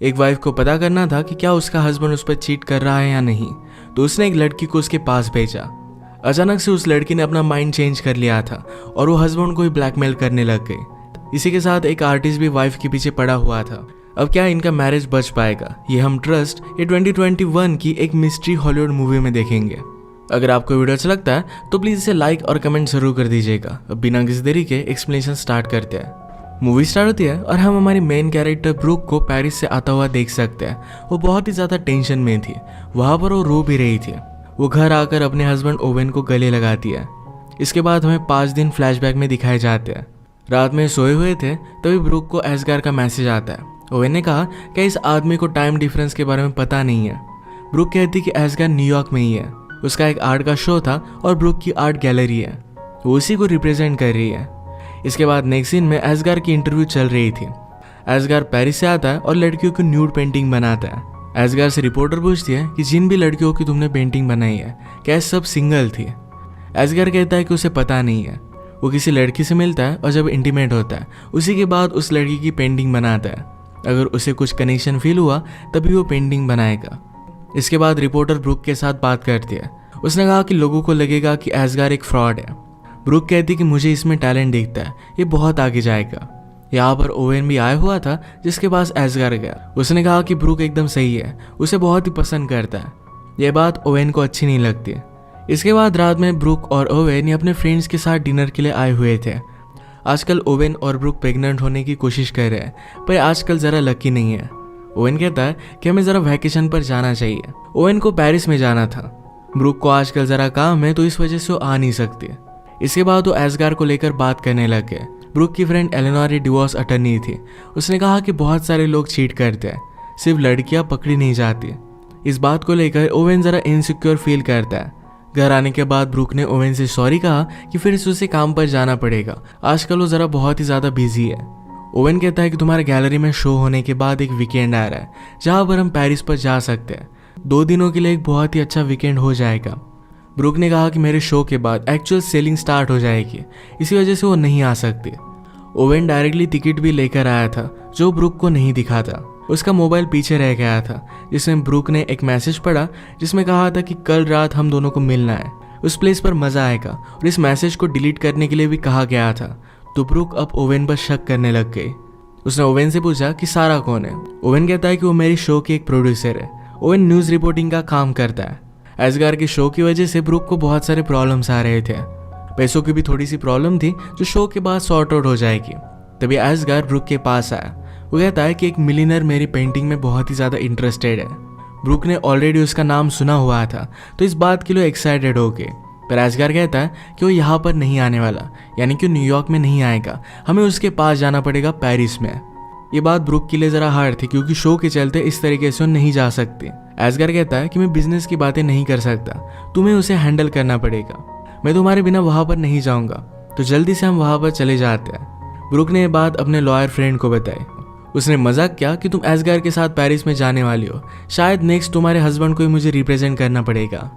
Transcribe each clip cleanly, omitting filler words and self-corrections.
एक वाइफ को पता करना था कि क्या उसका हस्बैंड उस पर चीट कर रहा है या नहीं, तो उसने एक लड़की को उसके पास भेजा। अचानक से उस लड़की ने अपना माइंड चेंज कर लिया था और वो हस्बैंड को ही ब्लैकमेल करने लग गई। इसी के साथ एक आर्टिस्ट भी वाइफ के पीछे पड़ा हुआ था। अब क्या इनका मैरिज बच पाएगा, ये हम ट्रस्ट ये 2021 की एक मिस्ट्री हॉलीवुड मूवी में देखेंगे। अगर आपको वीडियो अच्छा लगता है तो प्लीज इसे लाइक और कमेंट जरूर कर दीजिएगा। अब बिना किसी देरी के एक्सप्लेनेशन स्टार्ट करते हैं। मूवी स्टार्ट होती है और हम हमारी मेन कैरेक्टर ब्रूक को पेरिस से आता हुआ देख सकते हैं। वो बहुत ही ज्यादा टेंशन में थी, वहां पर वो रो भी रही थी। वो घर आकर अपने हस्बैंड ओवेन को गले लगाती है। इसके बाद हमें 5 दिन फ्लैशबैक में दिखाए जाते हैं। रात में सोए हुए थे तभी ब्रूक को एसगार का मैसेज आता है। ओवेन ने कहा कि इस आदमी को टाइम डिफरेंस के बारे में पता नहीं है। ब्रूक कहती कि एसगार न्यूयॉर्क में ही है। उसका एक आर्ट का शो था और ब्रूक की आर्ट गैलरी है, वो उसी को रिप्रेजेंट कर रही है। इसके बाद नेक्स्ट सीन में एसगार की इंटरव्यू चल रही थी। एसगार पेरिस से आता है और लड़कियों की न्यूड पेंटिंग बनाता है। एसगार से रिपोर्टर पूछती है कि जिन भी लड़कियों की तुमने पेंटिंग बनाई है क्या सब सिंगल थी। एसगार कहता है कि उसे पता नहीं है। वो किसी लड़की से मिलता है और जब इंटीमेट होता है उसी के बाद उस लड़की की पेंटिंग बनाता है। अगर उसे कुछ कनेक्शन फील हुआ तभी वो पेंटिंग बनाएगा। इसके बाद रिपोर्टर ब्रूक के साथ बात करती है। उसने कहा कि लोगों को लगेगा कि एसगार एक फ्रॉड है। ब्रूक कहती कि मुझे इसमें टैलेंट दिखता है, ये बहुत आगे जाएगा। यहाँ पर ओवेन भी आया हुआ था जिसके पास एसगार गया। उसने कहा कि ब्रूक एकदम सही है, उसे बहुत ही पसंद करता है। यह बात ओवेन को अच्छी नहीं लगती। इसके बाद रात में ब्रूक और ओवेन अपने फ्रेंड्स के साथ डिनर के लिए आए हुए थे। आजकल ओवेन और ब्रूक प्रेग्नेंट होने की कोशिश कर रहे हैं, पर आजकल जरा लकी नहीं है। ओवेन कहता है कि हमें जरा वैकेशन पर जाना चाहिए। ओवेन को पेरिस में जाना था। ब्रूक को आजकल जरा काम है तो इस वजह से वो आ नहीं सकती। इसके बाद वो एसगार को लेकर बात करने लग गए। ब्रूक की फ्रेंड एलेनोर डिवोर्स अटर्नी थी। उसने कहा कि बहुत सारे लोग चीट करते हैं, सिर्फ लड़कियां पकड़ी नहीं जाती। इस बात को लेकर ओवेन जरा इनसिक्योर फील करता है। घर आने के बाद ब्रूक ने ओवेन से सॉरी कहा कि फिर से उसे काम पर जाना पड़ेगा, आजकल वो जरा बहुत ही ज्यादा बिजी है। ओवेन कहता है कि तुम्हारे गैलरी में शो होने के बाद एक वीकेंड आ रहा है जहां पर हम पेरिस पर जा सकते हैं। 2 दिनों के लिए एक बहुत ही अच्छा वीकेंड हो जाएगा। ब्रूक ने कहा कि मेरे शो के बाद एक्चुअल सेलिंग स्टार्ट हो जाएगी, इसी वजह से वो नहीं आ सकती। ओवेन डायरेक्टली टिकट भी लेकर आया था जो ब्रूक को नहीं दिखा था। उसका मोबाइल पीछे रह गया था, जिसमें ब्रूक ने एक मैसेज पढ़ा जिसमें कहा था कि कल रात हम दोनों को मिलना है, उस प्लेस पर मजा आएगा। और इस मैसेज को डिलीट करने के लिए भी कहा गया था। तो ब्रूक अब ओवेन पर शक करने लग गई। उसने ओवेन से पूछा कि सारा कौन है। ओवेन कहता है कि वो मेरी शो की एक प्रोड्यूसर है। ओवेन न्यूज रिपोर्टिंग का काम करता है। एसगार के शो की वजह से ब्रूक को बहुत सारे प्रॉब्लम्स आ रहे थे। पैसों की भी थोड़ी सी प्रॉब्लम थी जो शो के बाद सॉर्ट आउट हो जाएगी। तभी एसगार ब्रूक के पास आया। वो कहता है कि एक मिलियनर मेरी पेंटिंग में बहुत ही ज्यादा इंटरेस्टेड है। ब्रूक ने ऑलरेडी उसका नाम सुना हुआ था तो इस बात के लिए एक्साइटेड हो गए। पर एसगार कहता है कि वो यहाँ पर नहीं आने वाला, यानी कि न्यूयॉर्क में नहीं आएगा, हमें उसके पास जाना पड़ेगा पेरिस में। ये बात ब्रूक के लिए जरा हार्ड थी क्योंकि शो के चलते इस तरीके से वो नहीं जा सकती। एसगार कहता है कि मैं बिजनेस की बातें नहीं कर सकता, तुम्हें उसे हैंडल करना पड़ेगा, मैं तुम्हारे बिना वहां पर नहीं जाऊंगा। तो जल्दी से हम वहां पर चले जाते हैं। ब्रूक ने यह बात अपने लॉयर फ्रेंड को बताई। उसने मजाक किया कि तुम एसगार के साथ पेरिस में जाने वाली हो, शायद नेक्स्ट तुम्हारे हस्बैंड को ही मुझे रिप्रेजेंट करना पड़ेगा।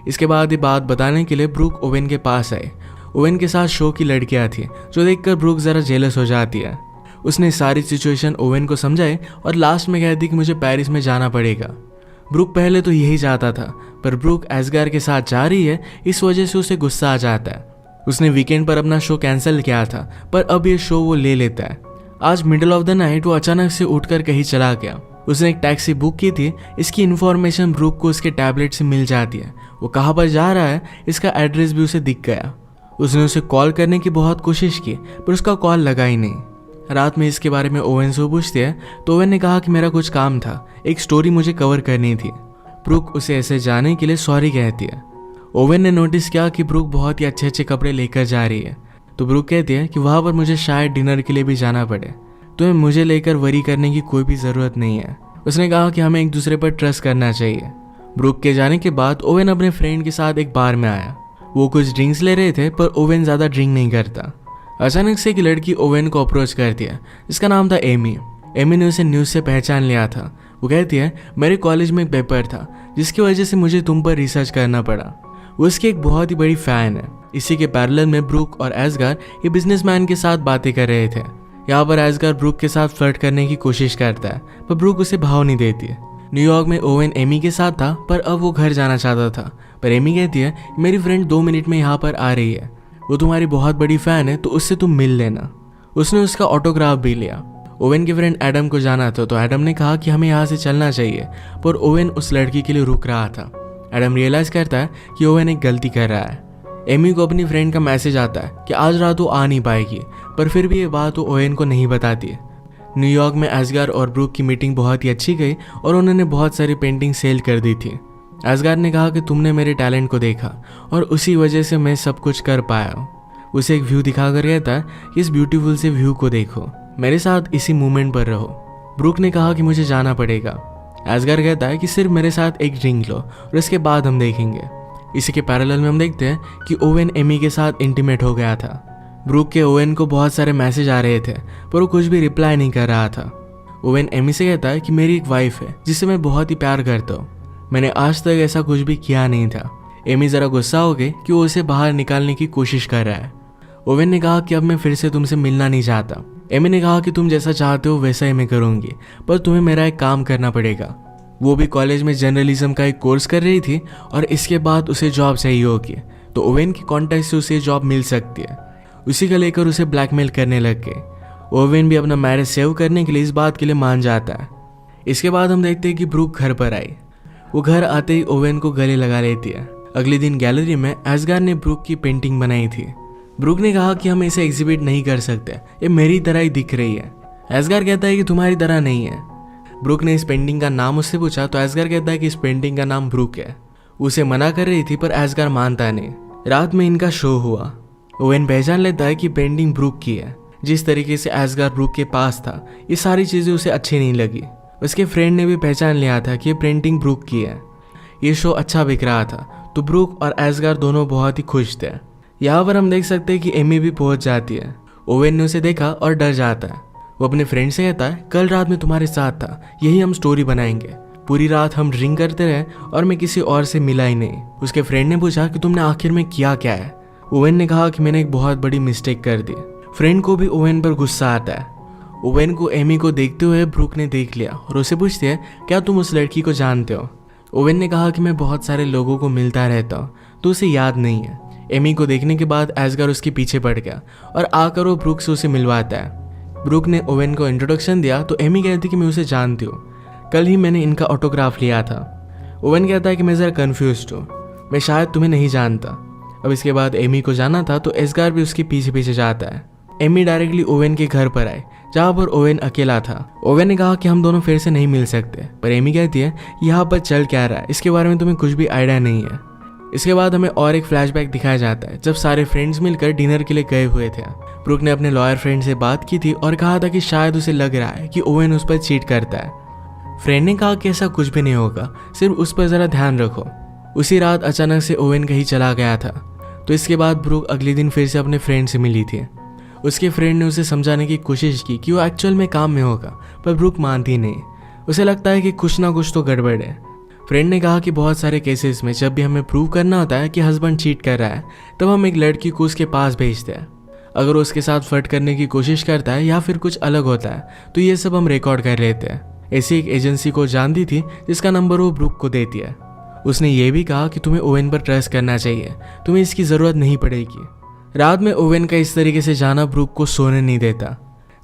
इसके बाद ये बात बताने के लिए ब्रूक ओवेन के पास आए। ओवेन के साथ शो की लड़कियां थी जो देखकर ब्रूक जरा जेलस हो जाती है। उसने सारी सिचुएशन ओवेन को समझाई और लास्ट में कहती कि मुझे पेरिस में जाना पड़ेगा। ब्रूक पहले तो यही चाहता था, पर ब्रूक एसगार के साथ जा रही है, इस वजह से उसे गुस्सा आ जाता है। उसने वीकेंड पर अपना शो कैंसिल किया था, पर अब ये शो वो ले लेता है। आज मिडिल ऑफ द नाइट वो अचानक से उठकर कहीं चला गया। उसने एक टैक्सी बुक की थी। इसकी इन्फॉर्मेशन ब्रूक को उसके टैबलेट से मिल जाती है। वो कहाँ पर जा रहा है इसका एड्रेस भी उसे दिख गया। उसने उसे कॉल करने की बहुत कोशिश की पर उसका कॉल लगा ही नहीं। रात में इसके बारे में ओवेन से पूछते हैं तो ओवेन ने कहा कि मेरा कुछ काम था, एक स्टोरी मुझे कवर करनी थी। ब्रूक उसे ऐसे जाने के लिए सॉरी कहती है। ओवेन ने नोटिस किया कि ब्रूक बहुत ही अच्छे अच्छे कपड़े लेकर जा रही है, तो ब्रूक कहती है कि वहां पर मुझे शायद डिनर के लिए भी जाना पड़े, तुम्हें मुझे लेकर वरी करने की कोई भी जरूरत नहीं है। उसने कहा कि हमें एक दूसरे पर ट्रस्ट करना चाहिए। ब्रूक के जाने के बाद ओवेन अपने फ्रेंड के साथ एक बार में आया। वो कुछ ड्रिंक्स ले रहे थे पर ओवेन ज्यादा ड्रिंक नहीं करता। अचानक से एक लड़की ओवेन को अप्रोच करती है जिसका नाम था एमी। एमी ने उसे न्यूज से पहचान लिया था। वो कहती है मेरे कॉलेज में एक पेपर था जिसकी वजह से मुझे तुम पर रिसर्च करना पड़ा। वो उसकी एक बहुत ही बड़ी फैन है। इसी के पैरेलल में ब्रूक और एसगार ये बिजनेसमैन के साथ बातें कर रहे थे। यहाँ पर एस्गार ब्रूक के साथ फ्लर्ट करने की कोशिश करता है, पर ब्रूक उसे भाव नहीं देती है। न्यूयॉर्क में ओवेन एमी के साथ था, पर अब वो घर जाना चाहता था। पर एमी कहती है मेरी फ्रेंड 2 मिनट में यहाँ पर आ रही है, वो तुम्हारी बहुत बड़ी फैन है, तो उससे तुम मिल लेना। उसने उसका ऑटोग्राफ भी लिया। ओवेन के फ्रेंड एडम को जाना था, तो एडम ने कहा कि हमें यहाँ से चलना चाहिए, पर ओवेन उस लड़की के लिए रुक रहा था। एडम रियलाइज करता है कि ओवेन एक गलती कर रहा है। एमी को अपनी फ्रेंड का मैसेज आता है कि आज रात वो आ नहीं पाएगी, पर फिर भी ये बात वो ओवेन को नहीं बताती है। न्यूयॉर्क में एस्गार और ब्रूक की मीटिंग बहुत ही अच्छी गई और उन्होंने बहुत सारी पेंटिंग सेल कर दी थी। एस्गार ने कहा कि तुमने मेरे टैलेंट को देखा और उसी वजह से मैं सब कुछ कर पाया हूँ। उसे एक व्यू दिखाकर कहता है कि इस ब्यूटीफुल से व्यू को देखो, मेरे साथ इसी मूवमेंट पर रहो। ब्रूक ने कहा कि मुझे जाना पड़ेगा। एस्गार कहता है कि सिर्फ मेरे साथ एक ड्रिंक लो और इसके बाद हम देखेंगे। इसी के पैरेलल में हम देखते हैं कि ओवेन एमी के साथ इंटीमेट हो गया था। ब्रूक के ओवेन को बहुत सारे मैसेज आ रहे थे, पर वो कुछ भी रिप्लाई नहीं कर रहा था। ओवेन एमी से कहता है कि मेरी एक वाइफ है जिसे मैं बहुत ही प्यार करता हूँ, मैंने आज तक ऐसा कुछ भी किया नहीं था। एमी जरा गुस्सा हो गई कि वो उसे बाहर निकालने की कोशिश कर रहा है। ओवेन ने कहा कि अब मैं फिर से तुमसे मिलना नहीं चाहता। एमी ने कहा कि तुम जैसा चाहते हो वैसा ही मैं करूंगी, पर तुम्हें मेरा एक काम करना पड़ेगा। वो भी कॉलेज में जर्नलिज्म का एक कोर्स कर रही थी और इसके बाद उसे जॉब चाहिए होगी, तो ओवेन के कॉन्टैक्ट से उसे जॉब मिल सकती है। उसी का लेकर उसे ब्लैकमेल करने लग गए। ओवेन भी अपना मैरिज सेव करने के लिए इस बात के लिए मान जाता है। इसके बाद हम देखते हैं कि ब्रूक घर पर आई। वो घर आते ही ओवेन को गले लगा लेती है। अगले दिन गैलरी में एस्गार ने ब्रूक की पेंटिंग बनाई थी। ब्रूक ने कहा कि हम इसे एग्जिबिट नहीं कर सकते, ये मेरी तरह ही दिख रही है। एस्गार कहता है कि तुम्हारी तरह नहीं है। ब्रूक ने इस पेंटिंग का नाम उससे पूछा, तो एस्गार कहता है कि इस पेंटिंग का नाम ब्रूक है। उसे मना कर रही थी, पर एस्गार मानता नहीं। रात में इनका शो हुआ। ओवेन पहचान लेता है कि पेंटिंग ब्रूक की है। जिस तरीके से एस्गार ब्रूक के पास था, ये सारी चीजें उसे अच्छी नहीं लगी। उसके फ्रेंड ने भी पहचान लिया था कि ये पेंटिंग ब्रूक की है। ये शो अच्छा बिक रहा था, तो ब्रूक और एस्गार दोनों बहुत ही खुश थे। यहाँ पर हम देख सकते हैं कि एमी भी पहुंच जाती है। ओवेन ने उसे देखा और डर जाता है। वो अपने फ्रेंड से कहता है कल रात में तुम्हारे साथ था, यही हम स्टोरी बनाएंगे। पूरी रात हम ड्रिंक करते रहे और मैं किसी और से मिला ही नहीं। उसके फ्रेंड ने पूछा कि तुमने आखिर में किया क्या है। ओवेन ने कहा कि मैंने एक बहुत बड़ी मिस्टेक कर दी। फ्रेंड को भी ओवेन पर गुस्सा आता है। ओवेन को एमी को देखते हुए ब्रूक ने देख लिया और उसे पूछती है क्या तुम उस लड़की को जानते हो। ओवेन ने कहा कि मैं बहुत सारे लोगों को मिलता रहता हूँ, तो उसे याद नहीं है। एमी को देखने के बाद एस्गार उसके पीछे पड़ गया और आकर वो ब्रूक से उसे मिलवाता है। ब्रूक ने ओवेन को इंट्रोडक्शन दिया, तो एमी कहती कि मैं उसे जानती हूँ, कल ही मैंने इनका ऑटोग्राफ लिया था। ओवेन कहता है कि मैं ज़रा कन्फ्यूज्ड हूँ, मैं शायद तुम्हें नहीं जानता। अब इसके बाद एमी को जाना था, तो एस्गार भी उसके पीछे पीछे जाता है। एमी डायरेक्टली ओवेन के घर पर आए, जहाँ पर ओवेन अकेला था। ओवेन ने कहा कि हम दोनों फिर से नहीं मिल सकते, पर एमी कहती है यहाँ पर चल क्या रहा है, इसके बारे में तुम्हें कुछ भी आइडिया नहीं है। इसके बाद हमें और एक फ्लैशबैक दिखाया जाता है, जब सारे फ्रेंड्स मिलकर डिनर के लिए गए हुए थे। ब्रूक ने अपने लॉयर फ्रेंड से बात की थी और कहा था कि शायद उसे लग रहा है कि ओवेन उस पर चीट करता है। फ्रेंड ने कहा कि ऐसा कुछ भी नहीं होगा, सिर्फ उस पर ज़रा ध्यान रखो। उसी रात अचानक से ओवेन कहीं चला गया था, तो इसके बाद ब्रूक अगले दिन फिर से अपने फ्रेंड से मिली थी। उसके फ्रेंड ने उसे समझाने की कोशिश की कि वो एक्चुअल में काम में होगा, पर ब्रूक मानती नहीं। उसे लगता है कि कुछ ना कुछ तो गड़बड़ है। फ्रेंड ने कहा कि बहुत सारे केसेस में जब भी हमें प्रूव करना होता है कि हस्बैंड चीट कर रहा है, तब हम एक लड़की को उसके पास भेजते हैं। अगर वो उसके साथ फ्लर्ट करने की कोशिश करता है या फिर कुछ अलग होता है, तो ये सब हम रिकॉर्ड कर लेते हैं। ऐसी एक एजेंसी को जानती थी जिसका नंबर वो ब्रूक को देती है। उसने ये भी कहा कि तुम्हें ओवेन पर ट्रस्ट करना चाहिए, तुम्हें इसकी ज़रूरत नहीं पड़ेगी। रात में ओवेन का इस तरीके से जाना ब्रूक को सोने नहीं देता।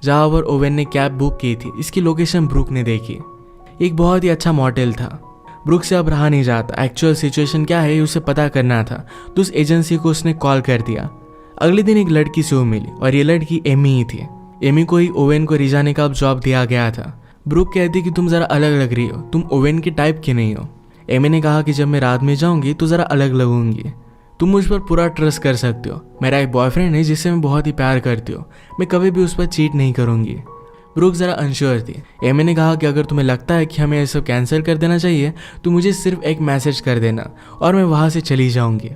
जहाँ पर ओवेन ने कैब बुक की थी, इसकी लोकेशन ब्रूक ने देखी। एक बहुत ही अच्छा मॉडल था। ब्रूक से अब रहा नहीं जाता, एक्चुअल सिचुएशन क्या है उसे पता करना था, तो उस एजेंसी को उसने कॉल कर दिया। अगले दिन एक लड़की से वो मिली और ये लड़की एमी ही थी। एमी को ही ओवेन को रिजाने का अब जॉब दिया गया था। ब्रूक कहती कि तुम ज़रा अलग लग रही हो, तुम ओवेन की टाइप की नहीं हो। एमी ने कहा कि जब मैं रात में जाऊंगी तो ज़रा अलग लगूंगी, तुम मुझ पर पूरा ट्रस्ट कर सकते हो। मेरा एक बॉयफ्रेंड है जिससे मैं बहुत ही प्यार करती हूँ, मैं कभी भी उस पर चीट नहीं करूँगी। ब्रूक ज़रा अनश्योर थी। एमी ने कहा कि अगर तुम्हें लगता है कि हमें ये सब कैंसिल कर देना चाहिए, तो मुझे सिर्फ एक मैसेज कर देना और मैं वहाँ से चली जाऊँगी।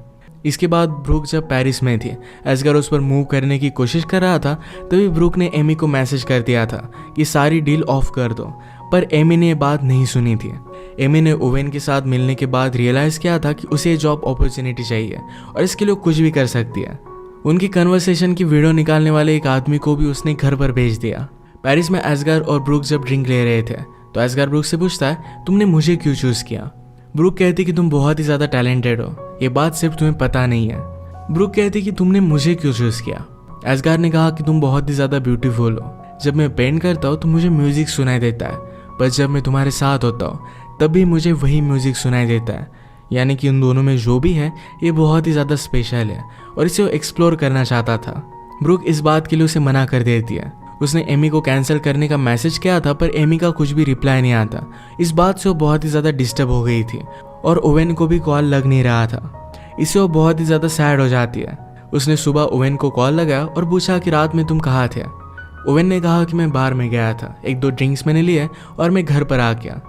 इसके बाद ब्रूक जब पेरिस में थी, एस्गार उस पर मूव करने की कोशिश कर रहा था, तभी ब्रूक ने एमी को मैसेज कर दिया था कि सारी डील ऑफ कर दो, पर एमी ने ये बात नहीं सुनी थी। एमी ने ओवेन के साथ मिलने के बाद रियलाइज़ किया था कि उसे जॉब अपॉर्चुनिटी चाहिए और इसके लिए कुछ भी कर सकती है। उनकी कन्वर्सेशन की वीडियो निकालने वाले एक आदमी को भी उसने घर पर भेज दिया। पेरिस में एस्गार और ब्रूक जब ड्रिंक ले रहे थे तो एस्गार ब्रूक से पूछता है, तुमने मुझे क्यों चूज किया? ब्रूक कहती कि तुम बहुत ही ज्यादा टैलेंटेड हो, ये बात सिर्फ तुम्हें पता नहीं है। ब्रूक कहती कि तुमने मुझे क्यों चूज किया? एस्गार ने कहा कि तुम बहुत ही ज्यादा ब्यूटीफुल हो, जब मैं पेंट करता हूँ तो मुझे म्यूजिक सुनाई देता है, पर जब मैं तुम्हारे साथ होता हूँ तब भी मुझे वही म्यूजिक सुनाई देता है। यानी कि उन दोनों में जो भी है ये बहुत ही ज़्यादा स्पेशल है और इसे वो एक्सप्लोर करना चाहता था। ब्रूक इस बात के लिए उसे मना कर देती है। उसने एमी को कैंसिल करने का मैसेज किया था पर एमी का कुछ भी रिप्लाई नहीं आता। इस बात से वो बहुत ही ज़्यादा डिस्टर्ब हो गई थी और ओवेन को भी कॉल लग नहीं रहा था। इससे वो बहुत ही ज़्यादा सैड हो जाती है। उसने सुबह ओवेन को कॉल लगाया और पूछा कि रात में तुम कहाँ थे? ओवेन ने कहा कि मैं बार में गया था, 1-2 ड्रिंक्स मैंने लिए और मैं घर पर आ गया।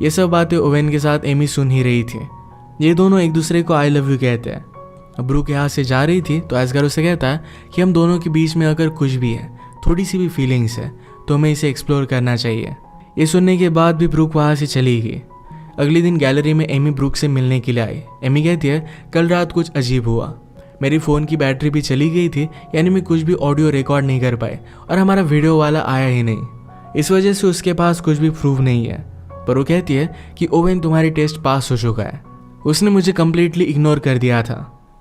ये सब बातें ओवेन के साथ एमी सुन ही रही थी। ये दोनों एक दूसरे को आई लव यू कहते हैं। अब ब्रूक यहाँ से जा रही थी तो एस्गार उसे कहता है कि हम दोनों के बीच में अगर कुछ भी है, थोड़ी सी भी फीलिंग्स है, तो हमें इसे एक्सप्लोर करना चाहिए। ये सुनने के बाद भी ब्रूक वहाँ से चली गई। अगले दिन गैलरी में एमी ब्रूक से मिलने के लिए आई। एमी कहती है, कल रात कुछ अजीब हुआ, मेरी फ़ोन की बैटरी भी चली गई थी, यानी मैं कुछ भी ऑडियो रिकॉर्ड नहीं कर पाए और हमारा वीडियो वाला आया ही नहीं। इस वजह से उसके पास कुछ भी प्रूफ नहीं है। पर वो कहती है कि ओवेन तुम्हारी टेस्ट पास हो चुका है, उसने मुझे कम्प्लीटली इग्नोर कर दिया था।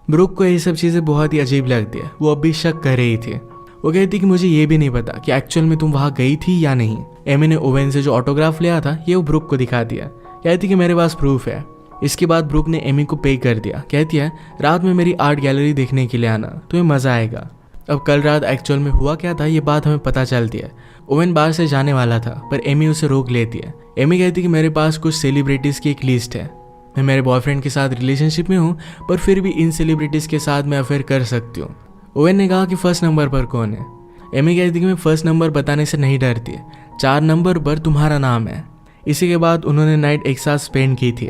ब्रूक को ये सब चीज़ें बहुत ही अजीब लगती है। वो अब भी शक कर रही थी। वो कहती कि मुझे ये भी नहीं पता कि एक्चुअल में तुम वहाँ गई थी या नहीं। एमी ने ओवेन से जो ऑटोग्राफ लिया था ये वो ब्रूक को दिखा दिया। कहती कि मेरे पास प्रूफ है। इसके बाद ब्रूक ने एमी को पे कर दिया। कहती है, रात में मेरी आर्ट गैलरी देखने के लिए आना, तुम्हें मज़ा आएगा। अब कल रात एक्चुअल में हुआ क्या था ये बात हमें पता चलती है। ओवेन बाहर से जाने वाला था पर एमी उसे रोक लेती है। एमी कहती कि मेरे पास कुछ सेलिब्रिटीज़ की एक लिस्ट है, मैं मेरे बॉयफ्रेंड के साथ रिलेशनशिप में हूँ पर फिर भी इन सेलिब्रिटीज़ के साथ मैं अफेयर कर सकती हूँ। ओवेन ने कहा कि फर्स्ट नंबर पर कौन है? एमी कहती कि मैं फर्स्ट नंबर बताने से नहीं डरती, 4 नंबर पर तुम्हारा नाम है। इसी के बाद उन्होंने नाइट एक साथ स्पेंड की थी।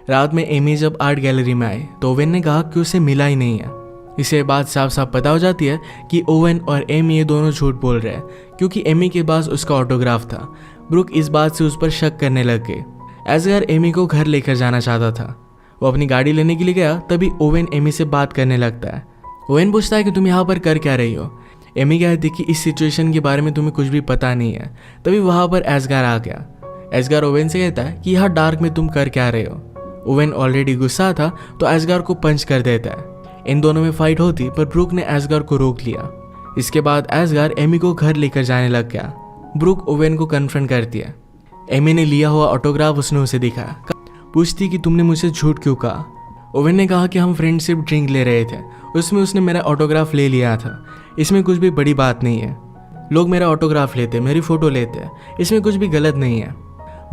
रात में एमी जब आर्ट गैलरी में आई तो ओवेन ने कहा कि उसे मिला ही नहीं है। इससे बात साफ साफ पता हो जाती है कि ओवेन और एमी ये दोनों झूठ बोल रहे हैं, क्योंकि एमी के पास उसका ऑटोग्राफ था। ब्रूक इस बात से उस पर शक करने लग गई। एस्गार एमी को घर लेकर जाना चाहता था। वो अपनी गाड़ी लेने के लिए गया, तभी ओवेन एमी से बात करने लगता है। ओवेन पूछता है कि तुम यहाँ पर कर क्या रही हो? एमी कहती कि इस सिचुएशन के बारे में तुम्हें कुछ भी पता नहीं है। तभी वहाँ पर एस्गार आ गया। एस्गार ओवेन से कहता है कि यहाँ डार्क में तुम कर क्या रहे हो? ओवेन ऑलरेडी गुस्सा था तो एस्गार को पंच कर देता है। इन दोनों में फाइट होती पर ब्रूक ने एस्गार को रोक लिया। इसके बाद एस्गार एमी को घर लेकर जाने लग गया। ब्रूक ओवेन को कन्फ्रंट करती है। एमी ने लिया हुआ ऑटोग्राफ उसने उसे दिखाया। पूछती कि तुमने मुझसे झूठ क्यों कहा? ओवेन ने कहा कि हम फ्रेंडशिप ड्रिंक ले रहे थे, उसमें उसने मेरा ऑटोग्राफ ले लिया था, इसमें कुछ भी बड़ी बात नहीं है। लोग मेरा ऑटोग्राफ लेते, मेरी फ़ोटो लेते, इसमें कुछ भी गलत नहीं है।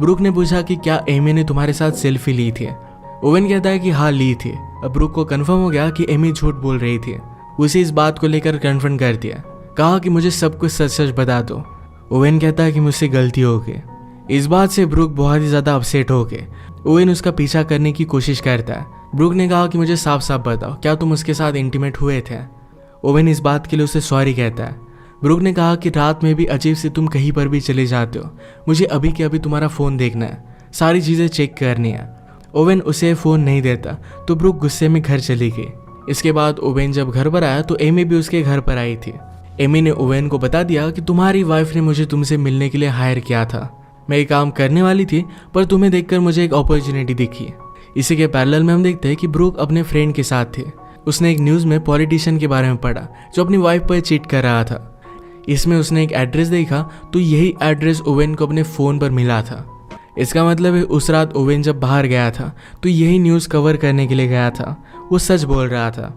ब्रूक ने पूछा कि क्या एमी ने तुम्हारे साथ सेल्फी ली थी? ओवेन कहता है कि हाँ ली थी। अब ब्रूक को कंफर्म हो गया कि एमी झूठ बोल रही थी। उसे इस बात को लेकर कन्फ्रंट कर दिया। कहा कि मुझे सब कुछ सच सच बता दो। ओवेन कहता है कि मुझसे गलती हो गई। इस बात से ब्रूक बहुत ही ज़्यादा अपसेट हो गए। ओवेन उसका पीछा करने की कोशिश करता है। ब्रूक ने कहा कि मुझे साफ साफ बताओ, क्या तुम उसके साथ इंटीमेट हुए थे? ओवेन इस बात के लिए उसे सॉरी कहता है। ब्रूक ने कहा कि रात में भी अजीब से तुम कहीं पर भी चले जाते हो, मुझे अभी के अभी तुम्हारा फ़ोन देखना है, सारी चीज़ें चेक करनी है। ओवेन उसे फ़ोन नहीं देता तो ब्रूक गुस्से में घर चली गई। इसके बाद ओवेन जब घर पर आया तो एमी भी उसके घर पर आई थी। एमी ने ओवेन को बता दिया कि तुम्हारी वाइफ ने मुझे तुमसे मिलने के लिए हायर किया था। मैं ये काम करने वाली थी पर तुम्हें देखकर मुझे एक अपॉर्चुनिटी दिखी। इसी के पैरेलल में हम देखते हैं कि ब्रूक अपने फ्रेंड के साथ थे। उसने एक न्यूज़ में पॉलिटिशियन के बारे में पढ़ा जो अपनी वाइफ पर चीट कर रहा था। इसमें उसने एक एड्रेस देखा तो यही एड्रेस ओवेन को अपने फ़ोन पर मिला था। इसका मतलब है उस रात ओवेन जब बाहर गया था तो यही न्यूज़ कवर करने के लिए गया था। वो सच बोल रहा था,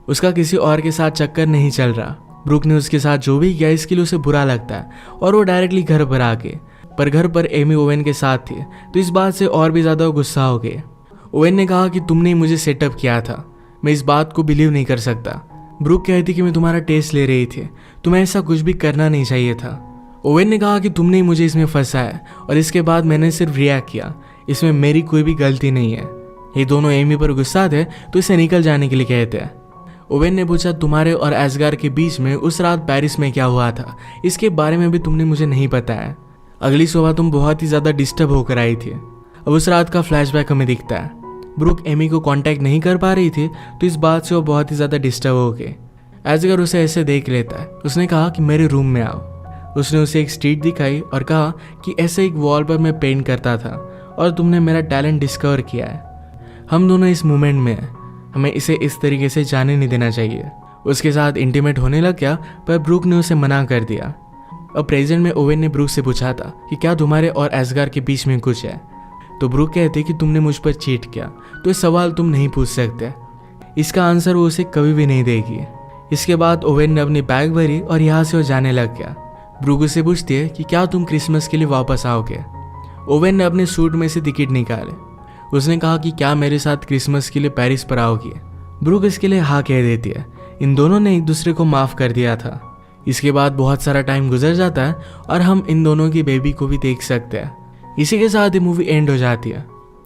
उसका किसी और के साथ चक्कर नहीं चल रहा। ब्रूक ने उसके साथ जो भी किया इसके लिए उसे बुरा लगता है और वो डायरेक्टली घर पर आ गए। पर घर पर एमी ओवेन के साथ थी तो इस बात से और भी ज़्यादा गुस्सा हो गए। ओवेन ने कहा कि तुमने मुझे सेटअप किया था, मैं इस बात को बिलीव नहीं कर सकता। ब्रूक कहती कि मैं तुम्हारा टेस्ट ले रही थी, तुम्हें ऐसा कुछ भी करना नहीं चाहिए था। ओवेन ने कहा कि तुमने मुझे इसमें फंसाया और इसके बाद मैंने सिर्फ रिएक्ट किया, इसमें मेरी कोई भी गलती नहीं है। ये दोनों एमी पर गुस्सा थे तो इसे निकल जाने के लिए कहते हैं। ओवेन ने पूछा तुम्हारे और एस्गार के बीच में उस रात पेरिस में क्या हुआ था, इसके बारे में भी तुमने मुझे नहीं बताया। अगली सुबह तुम बहुत ही ज़्यादा डिस्टर्ब होकर आई थी। अब उस रात का फ्लैशबैक हमें दिखता है। ब्रूक एमी को कांटेक्ट नहीं कर पा रही थी तो इस बात से वो बहुत ही ज़्यादा डिस्टर्ब हो गए। एजगर उसे ऐसे देख लेता है। उसने कहा कि मेरे रूम में आओ। उसने उसे एक स्ट्रीट दिखाई और कहा कि ऐसे एक वॉल पर मैं पेंट करता था और तुमने मेरा टैलेंट डिस्कवर किया है। हम दोनों इस मोमेंट में हैं, हमें इसे इस तरीके से जाने नहीं देना चाहिए। उसके साथ इंटीमेट होने लग गया, पर ब्रूक ने उसे मना कर दिया। अब प्रेजेंट में ओवेन ने ब्रूक से पूछा था कि क्या तुम्हारे और एसगार के बीच में कुछ है। तो ब्रूक कहते कि तुमने मुझ पर चीट किया, तो ये सवाल तुम नहीं पूछ सकते। इसका आंसर वो उसे कभी भी नहीं देगी। इसके बाद ओवेन ने अपनी बैग भरी और यहाँ से वो जाने लग गया। ब्रूक उसे पूछती है कि क्या तुम क्रिसमस के लिए वापस आओगे। ओवेन ने अपने सूट में से टिकट निकाले। उसने कहा कि क्या मेरे साथ क्रिसमस के लिए पेरिस पर आओगी। ब्रूक इसके लिए हाँ कह देती है। इन दोनों ने एक दूसरे को माफ़ कर दिया था। इसके बाद बहुत सारा टाइम गुजर जाता है और हम इन दोनों की बेबी को भी देख सकते हैं। इसी के साथ ये मूवी एंड हो जाती है।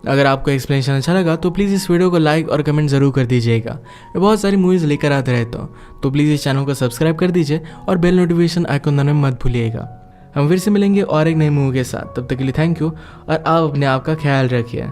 अगर आपको एक्सप्लेनेशन अच्छा लगा तो प्लीज़ इस वीडियो को लाइक और कमेंट ज़रूर कर दीजिएगा। मैं बहुत सारी मूवीज़ लेकर आते रहता हूँ, तो प्लीज़ इस चैनल को सब्सक्राइब कर दीजिए और बेल नोटिफिकेशन आइकन दबाना मत भूलिएगा। हम फिर से मिलेंगे और एक नई मूवी के साथ। तब तक के लिए थैंक यू और आप अपने आप का ख्याल रखिए।